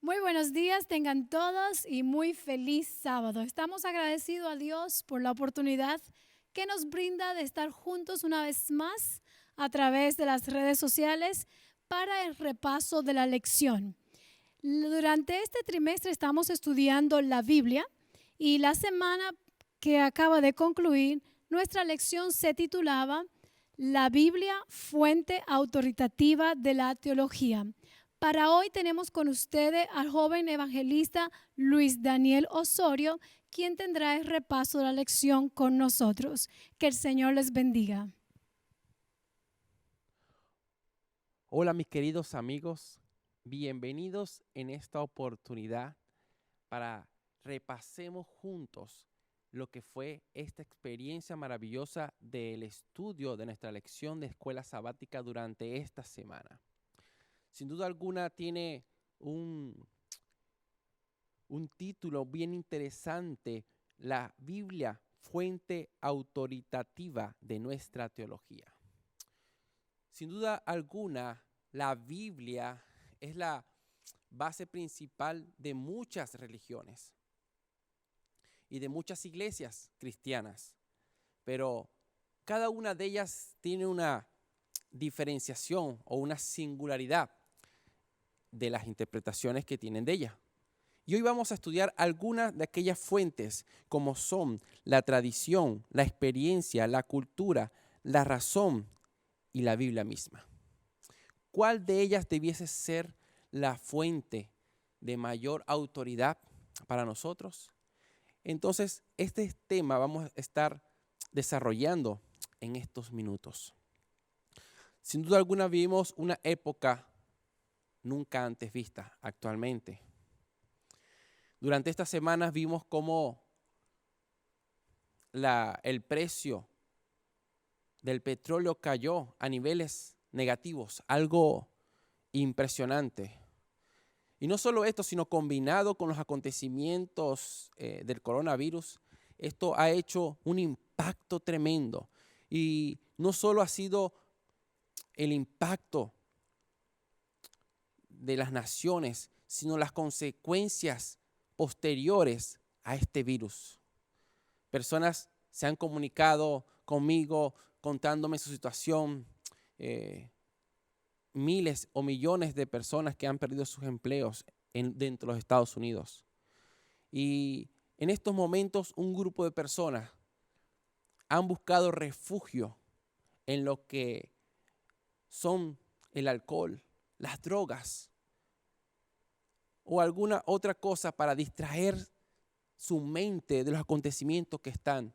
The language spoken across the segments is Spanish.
Muy buenos días, tengan todos y muy feliz sábado. Estamos agradecidos a Dios por la oportunidad que nos brinda de estar juntos una vez más a través de las redes sociales para el repaso de la lección. Durante este trimestre estamos estudiando la Biblia y la semana que acaba de concluir, nuestra lección se titulaba La Biblia, fuente autoritativa de la teología. Para hoy tenemos con ustedes al joven evangelista Luis Daniel Osorio, quien tendrá el repaso de la lección con nosotros. Que el Señor les bendiga. Hola mis queridos amigos, bienvenidos en esta oportunidad para repasemos juntos lo que fue esta experiencia maravillosa del estudio de nuestra lección de escuela sabática durante esta semana. Sin duda alguna tiene un título bien interesante, la Biblia, fuente autoritativa de nuestra teología. Sin duda alguna, la Biblia es la base principal de muchas religiones y de muchas iglesias cristianas, pero cada una de ellas tiene una diferenciación o una singularidad de las interpretaciones que tienen de ella. Y hoy vamos a estudiar algunas de aquellas fuentes como son la tradición, la experiencia, la cultura, la razón y la Biblia misma. ¿Cuál de ellas debiese ser la fuente de mayor autoridad para nosotros? Entonces, este tema vamos a estar desarrollando en estos minutos. Sin duda alguna vivimos una época nunca antes vista actualmente. Durante estas semanas vimos cómo el precio del petróleo cayó a niveles negativos, algo impresionante. Y no solo esto, sino combinado con los acontecimientos del coronavirus, esto ha hecho un impacto tremendo. Y no solo ha sido el impacto de las naciones, sino las consecuencias posteriores a este virus. Personas se han comunicado conmigo contándome su situación, miles o millones de personas que han perdido sus empleos dentro de los Estados Unidos. Y en estos momentos un grupo de personas han buscado refugio en lo que son el alcohol, las drogas o alguna otra cosa para distraer su mente de los acontecimientos que están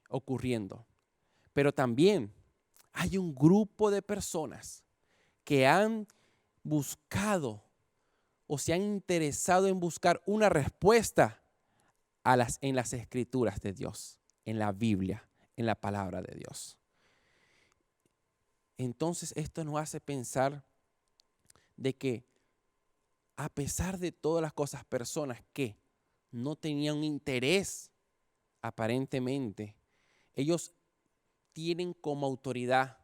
ocurriendo. Pero también hay un grupo de personas que han buscado o se han interesado en buscar una respuesta en las escrituras de Dios, en la Biblia, en la palabra de Dios. Entonces esto nos hace pensar de que a pesar de todas las cosas, personas que no tenían un interés aparentemente, ellos tienen como autoridad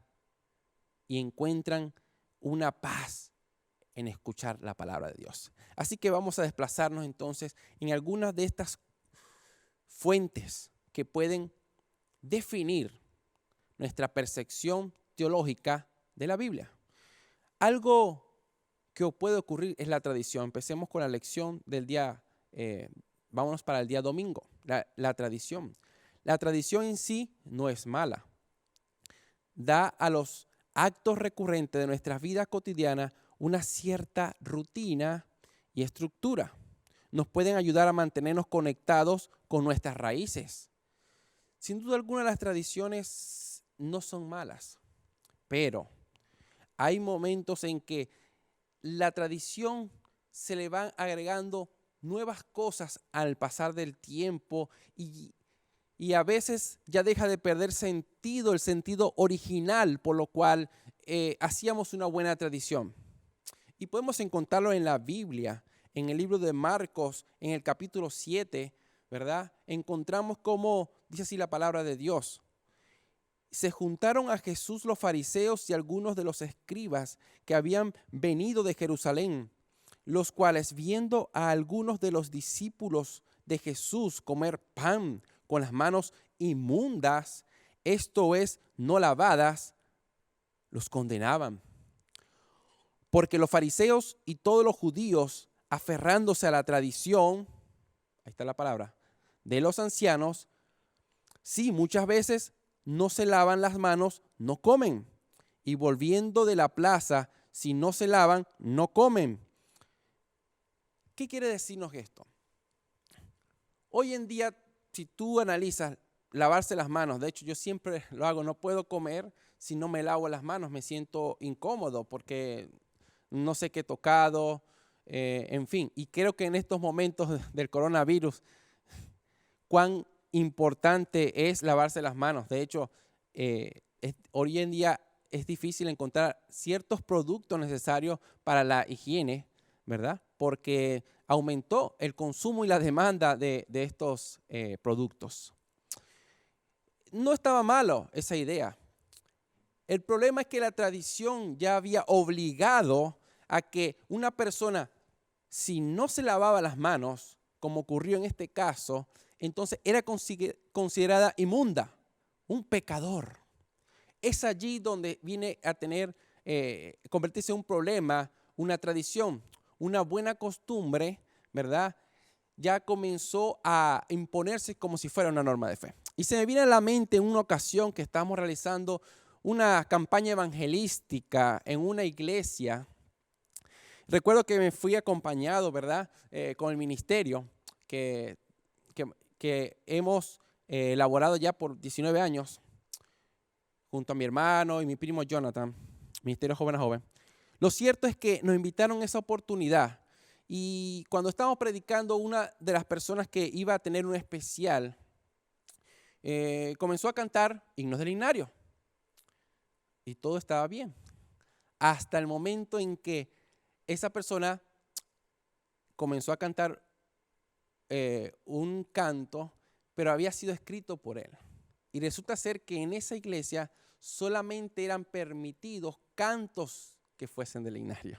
y encuentran una paz en escuchar la palabra de Dios. Así que vamos a desplazarnos entonces en algunas de estas fuentes que pueden definir nuestra percepción teológica de la Biblia. Algo que puede ocurrir es la tradición. Empecemos con la lección del día, vámonos para el día domingo, la tradición. La tradición en sí no es mala. Da a los actos recurrentes de nuestra vida cotidiana una cierta rutina y estructura. Nos pueden ayudar a mantenernos conectados con nuestras raíces. Sin duda alguna las tradiciones no son malas, pero hay momentos en que la tradición se le van agregando nuevas cosas al pasar del tiempo y a veces ya deja de perder sentido, el sentido original por lo cual hacíamos una buena tradición. Y podemos encontrarlo en la Biblia, en el libro de Marcos, en el capítulo 7, ¿verdad? Encontramos cómo dice así la palabra de Dios. Se juntaron a Jesús los fariseos y algunos de los escribas que habían venido de Jerusalén. los cuales viendo a algunos de los discípulos de Jesús comer pan con las manos inmundas, esto es, no lavadas, los condenaban. Porque los fariseos y todos los judíos, aferrándose a la tradición, ahí está la palabra, de los ancianos, sí, muchas veces no se lavan las manos, no comen. Y volviendo de la plaza, si no se lavan, no comen. ¿Qué quiere decirnos esto? Hoy en día, si tú analizas lavarse las manos, de hecho yo siempre lo hago, no puedo comer si no me lavo las manos, me siento incómodo porque no sé qué he tocado, en fin. Y creo que en estos momentos del coronavirus, cuán importante es lavarse las manos. De hecho, hoy en día es difícil encontrar ciertos productos necesarios para la higiene, ¿verdad? Porque aumentó el consumo y la demanda de estos productos. No estaba malo esa idea. El problema es que la tradición ya había obligado a que una persona, si no se lavaba las manos, como ocurrió en este caso, entonces era considerada inmunda, un pecador. Es allí donde viene a convertirse en un problema, una tradición, una buena costumbre, ¿verdad? Ya comenzó a imponerse como si fuera una norma de fe. Y se me viene a la mente en una ocasión que estábamos realizando una campaña evangelística en una iglesia. Recuerdo que me fui acompañado, ¿verdad? Con el ministerio que hemos elaborado ya por 19 años, junto a mi hermano y mi primo Jonathan, Ministerio Joven a Joven. Lo cierto es que nos invitaron a esa oportunidad y cuando estábamos predicando, una de las personas que iba a tener un especial comenzó a cantar himnos del himnario y todo estaba bien, hasta el momento en que esa persona comenzó a cantar un canto, pero había sido escrito por él. Y resulta ser que en esa iglesia solamente eran permitidos cantos que fuesen del himnario.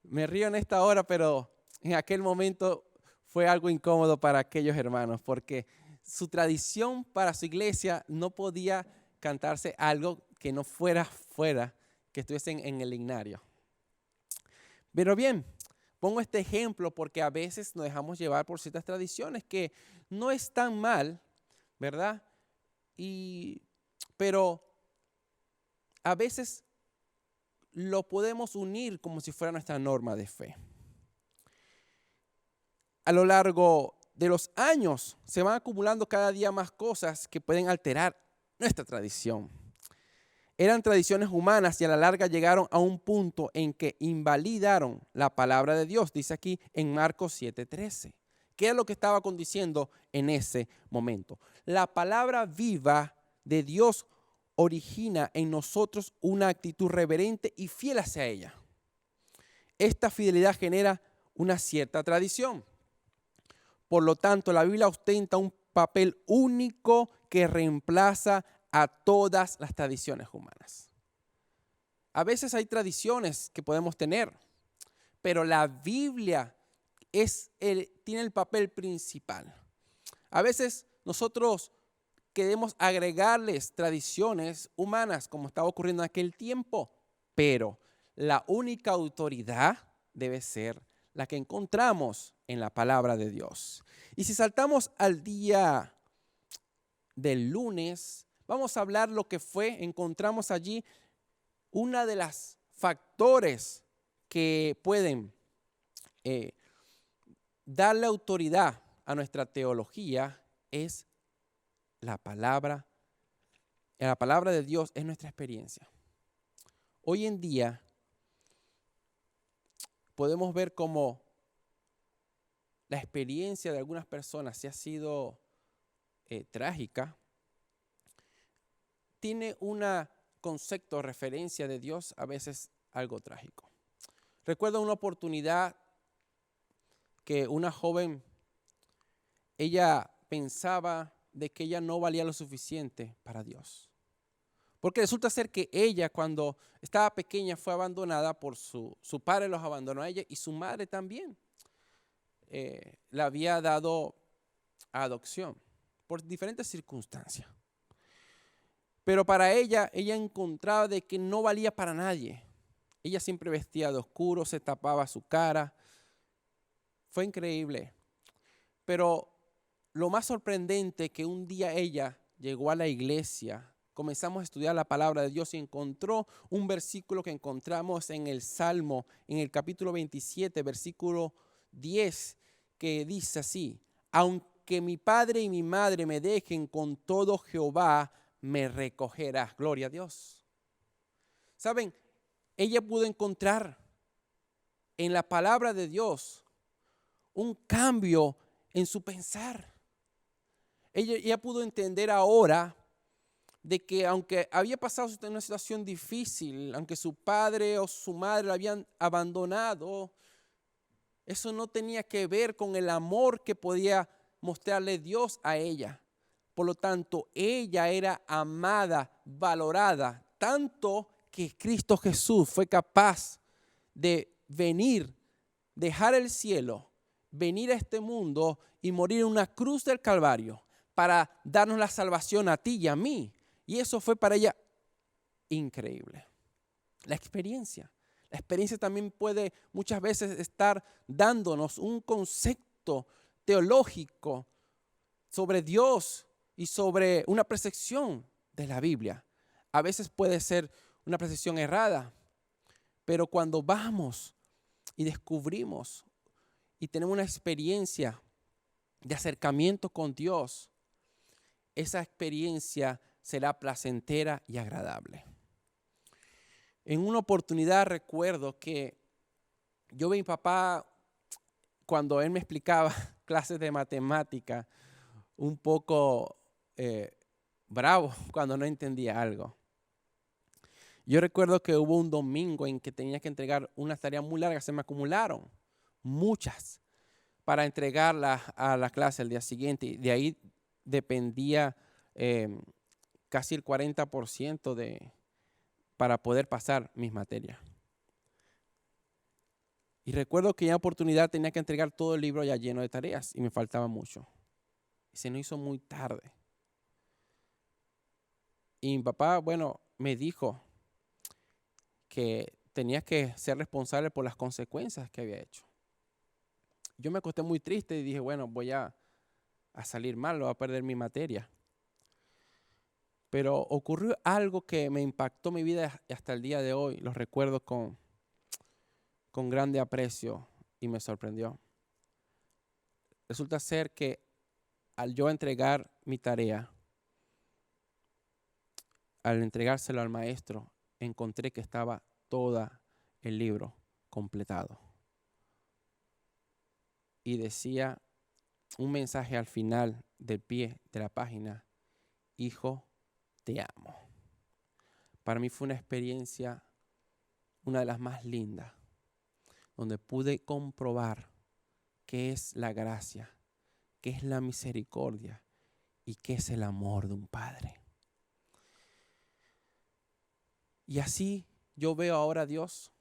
Me río en esta hora, pero en aquel momento fue algo incómodo para aquellos hermanos, porque su tradición para su iglesia no podía cantarse algo que no fuera, que estuviesen en el himnario. Pero bien, pongo este ejemplo porque a veces nos dejamos llevar por ciertas tradiciones que no están mal, ¿verdad? Pero a veces lo podemos unir como si fuera nuestra norma de fe. A lo largo de los años se van acumulando cada día más cosas que pueden alterar nuestra tradición. Eran tradiciones humanas y a la larga llegaron a un punto en que invalidaron la palabra de Dios, dice aquí en Marcos 7:13. ¿Qué es lo que estaba aconteciendo en ese momento? La palabra viva de Dios origina en nosotros una actitud reverente y fiel hacia ella. Esta fidelidad genera una cierta tradición. Por lo tanto, la Biblia ostenta un papel único que reemplaza a todas las tradiciones humanas. A veces hay tradiciones que podemos tener, pero la Biblia tiene el papel principal. A veces nosotros queremos agregarles tradiciones humanas, como estaba ocurriendo en aquel tiempo, pero la única autoridad debe ser la que encontramos en la palabra de Dios. Y si saltamos al día del lunes, vamos a hablar lo que encontramos allí, una de las factores que pueden darle autoridad a nuestra teología es la palabra. La palabra de Dios es nuestra experiencia. Hoy en día podemos ver cómo la experiencia de algunas personas se ha sido trágica. Tiene un concepto de referencia de Dios a veces algo trágico. Recuerdo una oportunidad que una joven, ella pensaba de que ella no valía lo suficiente para Dios. Porque resulta ser que ella, cuando estaba pequeña, fue abandonada por su padre, los abandonó a ella, y su madre también la había dado a adopción por diferentes circunstancias. Pero para ella encontraba de que no valía para nadie. Ella siempre vestía de oscuro, se tapaba su cara. Fue increíble. Pero lo más sorprendente, que un día ella llegó a la iglesia, comenzamos a estudiar la palabra de Dios y encontró un versículo que encontramos en el Salmo, en el capítulo 27, versículo 10, que dice así: aunque mi padre y mi madre me dejen, con todo Jehová me recogerá. Gloria a Dios. ¿Saben? Ella pudo encontrar en la palabra de Dios un cambio en su pensar. Ella pudo entender ahora de que aunque había pasado una situación difícil, aunque su padre o su madre la habían abandonado, eso no tenía que ver con el amor que podía mostrarle Dios a ella. Por lo tanto, ella era amada, valorada, tanto que Cristo Jesús fue capaz de venir, dejar el cielo, venir a este mundo y morir en una cruz del Calvario para darnos la salvación a ti y a mí. Y eso fue para ella increíble. La experiencia también puede muchas veces estar dándonos un concepto teológico sobre Dios y sobre una percepción de la Biblia. A veces puede ser una percepción errada, pero cuando vamos y descubrimos y tenemos una experiencia de acercamiento con Dios, esa experiencia será placentera y agradable. En una oportunidad recuerdo que yo vi a mi papá, cuando él me explicaba clases de matemática, un poco bravo cuando no entendía algo. Yo recuerdo que hubo un domingo en que tenía que entregar unas tareas muy largas, se me acumularon muchas para entregarlas a la clase el día siguiente, y de ahí dependía casi el 40% para poder pasar mis materias. Y recuerdo que en una oportunidad tenía que entregar todo el libro ya lleno de tareas y me faltaba mucho. Y se nos hizo muy tarde. Y mi papá, me dijo que tenía que ser responsable por las consecuencias que había hecho. Yo me acosté muy triste y dije, voy a salir mal, voy a perder mi materia. Pero ocurrió algo que me impactó mi vida y hasta el día de hoy lo recuerdo con grande aprecio y me sorprendió. Resulta ser que al yo entregar mi tarea, al entregárselo al maestro, encontré que estaba todo el libro completado. Y decía un mensaje al final del pie de la página: hijo, te amo. Para mí fue una experiencia, una de las más lindas, donde pude comprobar qué es la gracia, qué es la misericordia y qué es el amor de un padre. Y así yo veo ahora a Dios.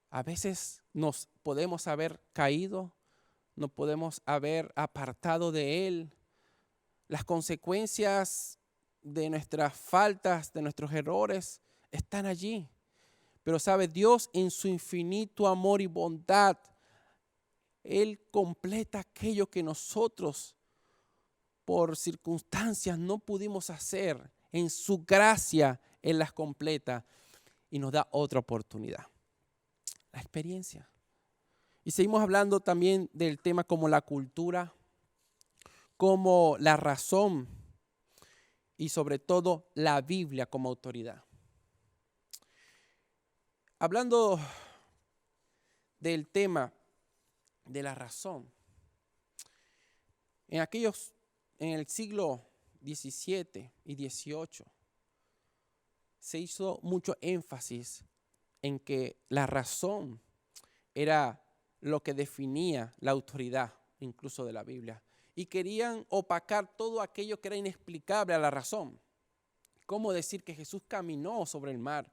A veces nos podemos haber caído, nos podemos haber apartado de Él. Las consecuencias de nuestras faltas, de nuestros errores, están allí. Pero sabe, Dios en su infinito amor y bondad, Él completa aquello que nosotros por circunstancias no pudimos hacer. En su gracia Él las completa y nos da otra oportunidad. La experiencia. Y seguimos hablando también del tema como la cultura, como la razón y sobre todo la Biblia como autoridad. Hablando del tema de la razón, en el siglo XVII y XVIII se hizo mucho énfasis en que la razón era lo que definía la autoridad, incluso de la Biblia. Y querían opacar todo aquello que era inexplicable a la razón. ¿Cómo decir que Jesús caminó sobre el mar?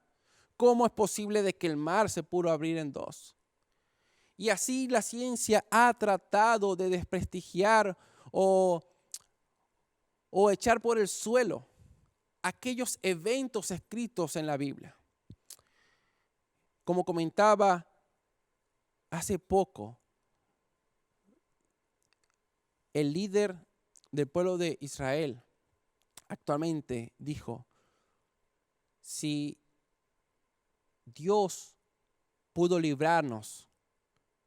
¿Cómo es posible de que el mar se pudo abrir en dos? Y así la ciencia ha tratado de desprestigiar o echar por el suelo aquellos eventos escritos en la Biblia. Como comentaba hace poco, el líder del pueblo de Israel actualmente dijo, si Dios pudo librarnos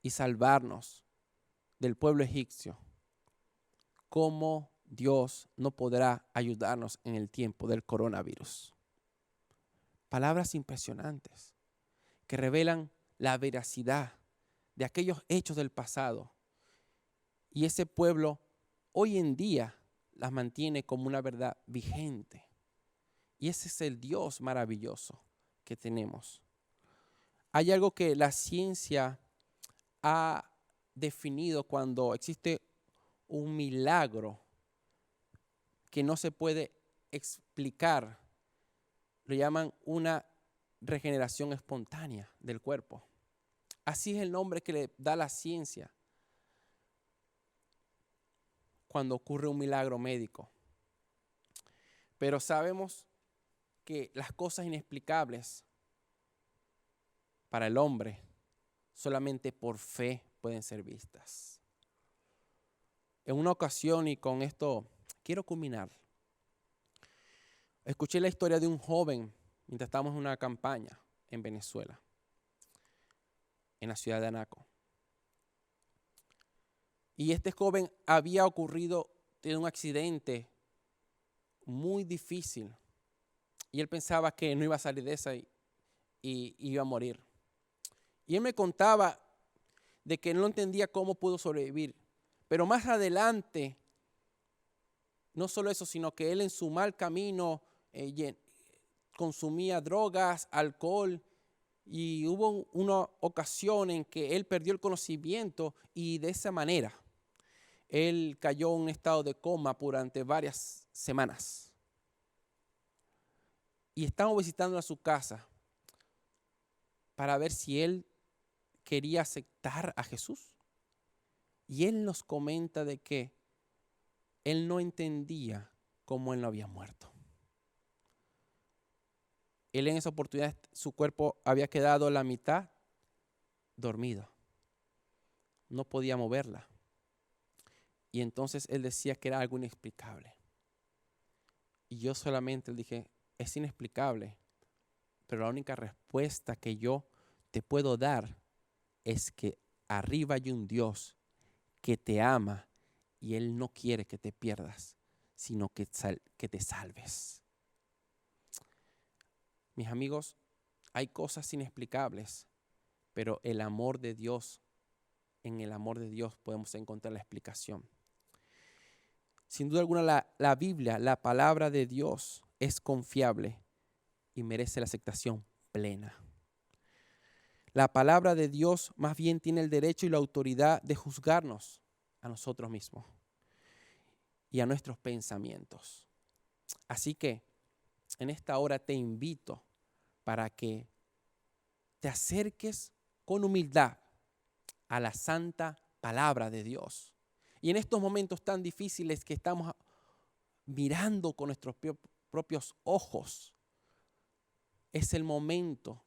y salvarnos del pueblo egipcio, ¿cómo Dios no podrá ayudarnos en el tiempo del coronavirus? Palabras impresionantes que revelan la veracidad de aquellos hechos del pasado. Y ese pueblo hoy en día las mantiene como una verdad vigente. Y ese es el Dios maravilloso que tenemos. Hay algo que la ciencia ha definido cuando existe un milagro que no se puede explicar. Lo llaman una regeneración espontánea del cuerpo. Así es el nombre que le da la ciencia cuando ocurre un milagro médico. Pero sabemos que las cosas inexplicables para el hombre solamente por fe pueden ser vistas. En una ocasión, y con esto quiero culminar, escuché la historia de un joven mientras estábamos en una campaña en Venezuela, en la ciudad de Anaco. Y este joven había tenido un accidente muy difícil. Y él pensaba que no iba a salir de esa y iba a morir. Y él me contaba de que no entendía cómo pudo sobrevivir. Pero más adelante, no solo eso, sino que él en su mal camino consumía drogas, alcohol, y hubo una ocasión en que él perdió el conocimiento y de esa manera él cayó en un estado de coma durante varias semanas. Y estamos visitando a su casa para ver si él quería aceptar a Jesús. Y él nos comenta de que él no entendía cómo él no había muerto. Él en esa oportunidad, su cuerpo había quedado la mitad dormido. No podía moverla. Y entonces él decía que era algo inexplicable. Y yo solamente le dije, es inexplicable, pero la única respuesta que yo te puedo dar es que arriba hay un Dios que te ama y Él no quiere que te pierdas, sino que te salves. Mis amigos, hay cosas inexplicables, pero el amor de Dios, en el amor de Dios podemos encontrar la explicación. Sin duda alguna, la Biblia, la palabra de Dios, es confiable y merece la aceptación plena. La palabra de Dios más bien tiene el derecho y la autoridad de juzgarnos a nosotros mismos y a nuestros pensamientos. Así que en esta hora te invito para que te acerques con humildad a la santa palabra de Dios. Y en estos momentos tan difíciles que estamos mirando con nuestros propios ojos, es el momento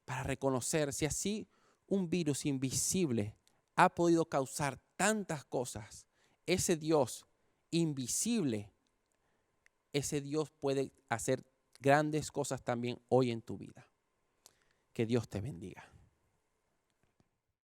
para reconocer si así un virus invisible ha podido causar tantas cosas. Ese Dios invisible, ese Dios puede hacer grandes cosas también hoy en tu vida. Que Dios te bendiga.